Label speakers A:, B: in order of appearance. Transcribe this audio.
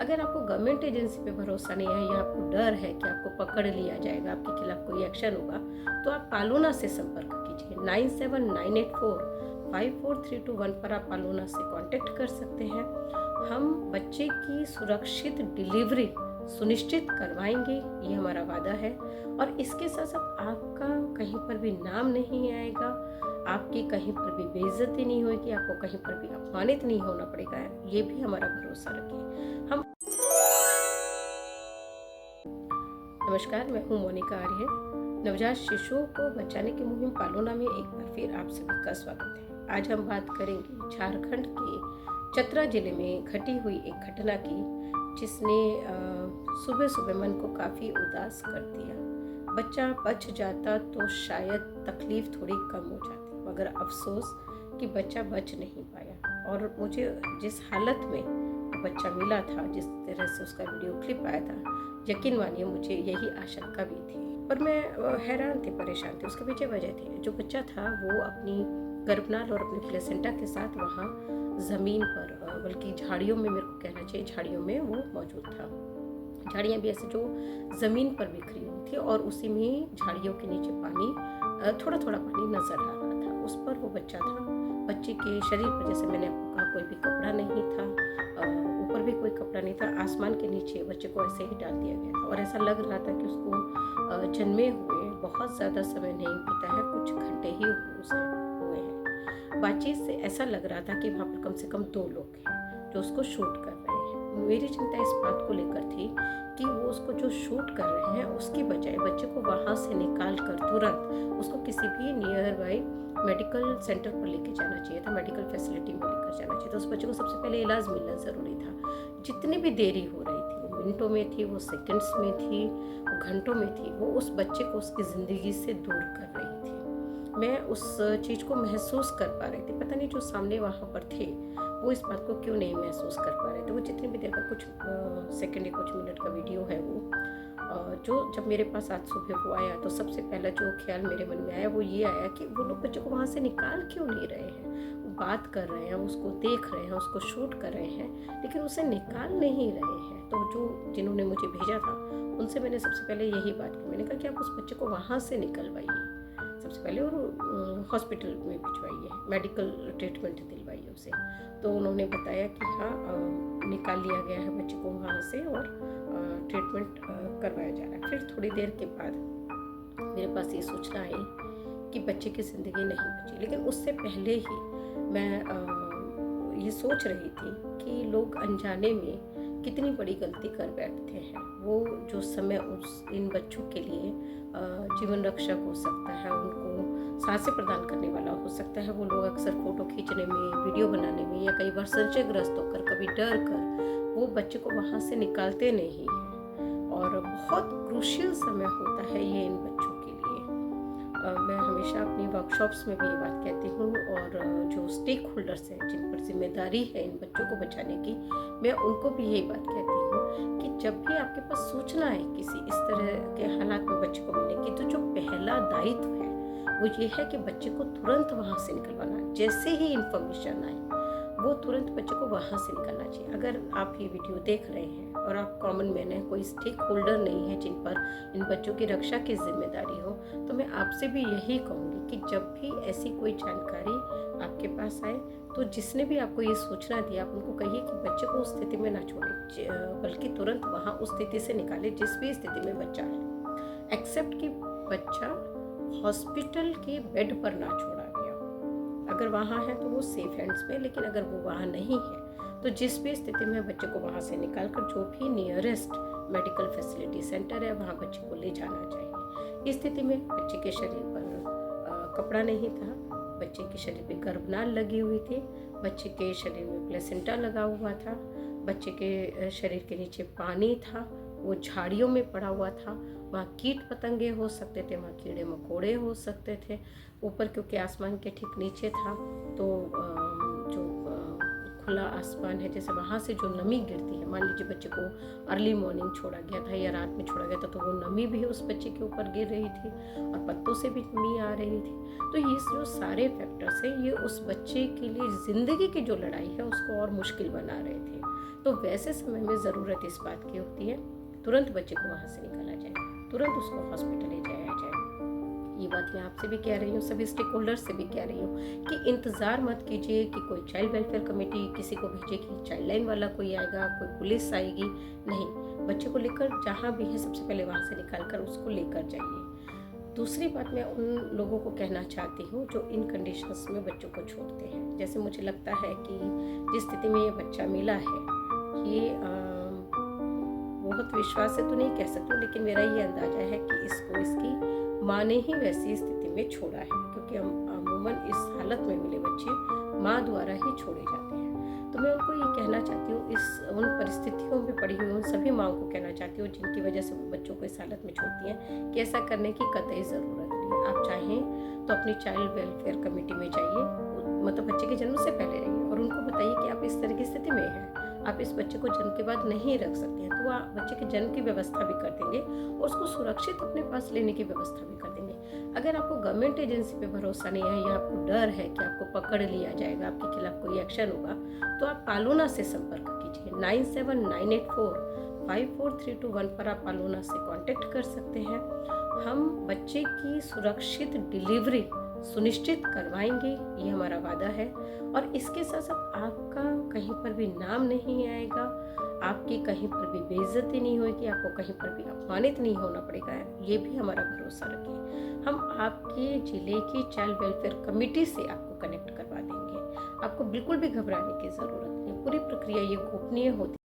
A: अगर आपको government agency पे भरोसा नहीं है या आपको डर है कि आपको पकड़ लिया जाएगा, आपके खिलाफ कोई एक्शन होगा, तो आप पालोना से संपर्क कीजिए। 9798454321 पर आप पालोना से कांटेक्ट कर सकते हैं। हम बच्चे की सुरक्षित डिलीवरी सुनिश्चित करवाएंगे, ये हमारा वादा है। और इसके साथ साथ आपका कहीं पर भी नाम नहीं आएगा, आपकी कहीं पर भी बेइज्जती नहीं होगी, आपको कहीं पर भी अपमानित नहीं होना पड़ेगा, ये भी हमारा भरोसा रखिए। हम नमस्कार, मैं हूँ मोनिका आर्य। नवजात शिशुओं को बचाने की मुहिम पालोना में एक बार फिर आप सभी का स्वागत है। आज हम बात करेंगे झारखंड के चतरा जिले में घटी हुई एक घटना की, जिसने सुबह सुबह मन को काफ़ी उदास कर दिया। बच्चा बच जाता तो शायद तकलीफ थोड़ी कम हो जाती, मगर अफसोस कि बच्चा बच नहीं पाया। और मुझे जिस हालत में बच्चा मिला था, जिस तरह से उसका वीडियो क्लिप आया था, यकीन मानिए मुझे यही आशंका भी थी। और मैं हैरान थी, परेशान थी। उसके पीछे वजह थी, जो बच्चा था वो अपनी गर्भनाल और अपनी प्लेसेंटा के साथ वहाँ ज़मीन पर, बल्कि झाड़ियों में, मेरे को कहना चाहिए झाड़ियों में वो मौजूद था। झाड़ियाँ भी ऐसे जो ज़मीन पर बिखरी हुई थी, और उसी में झाड़ियों के नीचे पानी, थोड़ा थोड़ा पानी नज़र आ रहा था। उस पर वो बच्चा था। बच्चे के शरीर पर, जैसे मैंने आपको कहा, कोई भी कपड़ा नहीं था, ऊपर भी कोई कपड़ा नहीं था। आसमान के नीचे बच्चे को ऐसे ही डाल दिया गया था, और ऐसा लग रहा था कि उसको जन्मे हुए बहुत ज़्यादा समय नहीं बीता है, कुछ घंटे ही हुए हैं। बातचीत से ऐसा लग रहा था कि वहाँ पर कम से कम 2 लोग हैं जो उसको शूट कर रहे हैं। मेरी चिंता इस बात को लेकर थी कि वो उसको जो शूट कर रहे हैं, उसकी बजाय बच्चे को वहाँ से निकाल कर तुरंत उसको किसी भी नियर बाई मेडिकल सेंटर पर लेके जाना चाहिए था, मेडिकल फैसिलिटी में लेकर जाना चाहिए था। उस बच्चे को सबसे पहले इलाज मिलना ज़रूरी था। जितनी भी देरी हो रही थी, वो मिनटों में थी, वो सेकंड्स में थी, वो घंटों में थी, वो उस बच्चे को उसकी ज़िंदगी से दूर कर रही थी। मैं उस चीज़ को महसूस कर पा रही थी। पता नहीं जो सामने वहाँ पर थे वो इस बात को क्यों नहीं महसूस कर पा रहे थे। वो जितनी भी देर का, कुछ सेकंड या कुछ मिनट का वीडियो है वो, जो जब मेरे पास आज सुबह वो आया, तो सबसे पहला जो ख्याल मेरे मन में आया वो ये आया कि वो लोग बच्चे को वहाँ से निकाल क्यों नहीं रहे हैं। वो बात कर रहे हैं, उसको देख रहे हैं, उसको शूट कर रहे हैं, लेकिन उसे निकाल नहीं रहे हैं। तो जो जिन्होंने मुझे भेजा था, उनसे मैंने सबसे पहले यही बात की। मैंने कहा कि आप उस बच्चे को वहाँ से निकलवाइए सबसे पहले, और हॉस्पिटल में भिजवाइए, मेडिकल ट्रीटमेंट दिलवाइए उसे। तो उन्होंने बताया कि हाँ, निकाल लिया गया है बच्चे को वहाँ से, और ट्रीटमेंट करवाया जा रहा है। फिर थोड़ी देर के बाद मेरे पास ये सूचना आई कि बच्चे की ज़िंदगी नहीं बची। लेकिन उससे पहले ही मैं ये सोच रही थी कि लोग अनजाने में कितनी बड़ी गलती कर बैठते हैं। वो जो समय इन बच्चों के लिए जीवन रक्षक हो सकता है, उनको सांसें प्रदान करने वाला हो सकता है, वो लोग अक्सर फ़ोटो खींचने में, वीडियो बनाने में, या कई बार संशयग्रस्त होकर, कभी डर कर वो बच्चे को वहाँ से निकालते नहीं हैं। और बहुत क्रूशियल समय होता है ये इन बच्चों के लिए। मैं हमेशा अपनी वर्कशॉप्स में भी ये बात कहती हूँ, और जो स्टेक होल्डर्स हैं, जिन पर जिम्मेदारी है इन बच्चों को बचाने की, मैं उनको भी यही बात कहती हूँ कि जब भी आपके पास सूचना है किसी इस तरह के हालात में बच्चे को मिलने की, तो जो पहला दायित्व है वो ये है कि बच्चे को तुरंत वहाँ से निकलवाना। जैसे ही इन्फॉर्मेशन आए, वो तुरंत बच्चे को वहाँ से निकलना चाहिए। अगर आप ये वीडियो देख रहे हैं और आप कॉमन मैन हैं, कोई स्टेक होल्डर नहीं है जिन पर इन बच्चों की रक्षा की जिम्मेदारी हो, तो मैं आपसे भी यही कहूँगी कि जब भी ऐसी कोई जानकारी आपके पास आए, तो जिसने भी आपको ये सूचना दी, आप उनको कहिए कि बच्चे को उस स्थिति में ना छोड़े, बल्कि तुरंत वहाँ उस स्थिति से निकाले जिस भी स्थिति में बच्चा है। एक्सेप्ट कि बच्चा हॉस्पिटल के बेड पर ना छोड़ा गया। अगर वहाँ है तो वो सेफ हैंड्स में, लेकिन अगर वो वहाँ नहीं है तो जिस भी स्थिति में बच्चे को वहाँ से निकालकर जो भी नियरेस्ट मेडिकल फैसिलिटी सेंटर है, वहाँ बच्चे को ले जाना चाहिए। इस स्थिति में बच्चे के शरीर पर कपड़ा नहीं था, बच्चे के शरीर पे गर्भनाल लगी हुई थी, बच्चे के शरीर में प्लेसेंटा लगा हुआ था, बच्चे के शरीर के नीचे पानी था, वो झाड़ियों में पड़ा हुआ था। वहाँ कीट पतंगे हो सकते थे, वहाँ कीड़े मकोड़े हो सकते थे। ऊपर क्योंकि आसमान के ठीक नीचे था, तो जो खुला आसमान है, जैसे वहाँ से जो नमी गिरती है, मान लीजिए बच्चे को अर्ली मॉर्निंग छोड़ा गया था या रात में छोड़ा गया था, तो वो नमी भी उस बच्चे के ऊपर गिर रही थी, और पत्तों से भी नमी आ रही थी। तो ये जो सारे फैक्टर्स हैं, ये उस बच्चे के लिए ज़िंदगी की जो लड़ाई है उसको और मुश्किल बना रहे थे। तो वैसे समय में ज़रूरत इस बात की होती है तुरंत बच्चे को वहाँ से निकाला जाए, तुरंत उसको हॉस्पिटल ले जाया जाए। ये बात मैं आपसे भी कह रही हूँ, सभी स्टेक होल्डर्स से भी कह रही हूँ कि इंतज़ार मत कीजिए कि कोई चाइल्ड वेलफेयर कमेटी किसी को भेजेगी, चाइल्ड लाइन वाला कोई आएगा, कोई पुलिस आएगी। नहीं, बच्चे को लेकर जहाँ भी है सबसे पहले वहाँ से निकाल कर उसको लेकर जाइए। दूसरी बात मैं उन लोगों को कहना चाहती हूँ जो इन कंडीशंस में बच्चों को छोड़ते हैं। जैसे मुझे लगता है कि जिस स्थिति में ये बच्चा मिला है, ये बहुत विश्वास से तो नहीं कह सकती हूँ, लेकिन मेरा ये अंदाजा है कि इसको इसकी माँ ने ही वैसी स्थिति में छोड़ा है, क्योंकि अमूमन इस हालत में मिले बच्चे माँ द्वारा ही छोड़े जाते हैं। तो मैं उनको ये कहना चाहती हूँ, इस उन परिस्थितियों में पड़ी हुई उन सभी माँ को कहना चाहती हूँ जिनकी वजह से वो बच्चों को इस हालत में छोड़ती हैं, कि ऐसा करने की कतई ज़रूरत नहीं। आप चाहें तो अपनी चाइल्ड वेलफेयर कमेटी में जाइए, मतलब बच्चे के जन्म से पहले रहिए और उनको बताइए कि आप इस तरह की स्थिति में हैं, आप इस बच्चे को जन्म के बाद नहीं रख सकते हैं, तो वो बच्चे के जन्म की व्यवस्था भी कर देंगे और उसको सुरक्षित अपने पास लेने की व्यवस्था भी कर देंगे। अगर आपको गवर्नमेंट एजेंसी पे भरोसा नहीं है या आपको डर है कि आपको पकड़ लिया जाएगा, आपके खिलाफ कोई एक्शन होगा, तो आप पालोना से संपर्क कीजिए। 9798454321 पर आप पालोना से कांटेक्ट कर सकते हैं। हम बच्चे की सुरक्षित डिलीवरी सुनिश्चित करवाएंगे, ये हमारा वादा है। और इसके साथ साथ आपका कहीं पर भी नाम नहीं आएगा, आपकी कहीं पर भी बेइज्जती नहीं होगी, आपको कहीं पर भी अपमानित नहीं होना पड़ेगा, ये भी हमारा भरोसा रखिए। हम आपके जिले की चाइल्ड वेलफेयर कमेटी से आपको कनेक्ट करवा देंगे। आपको बिल्कुल भी घबराने की ज़रूरत नहीं, पूरी प्रक्रिया ये गोपनीय होती है।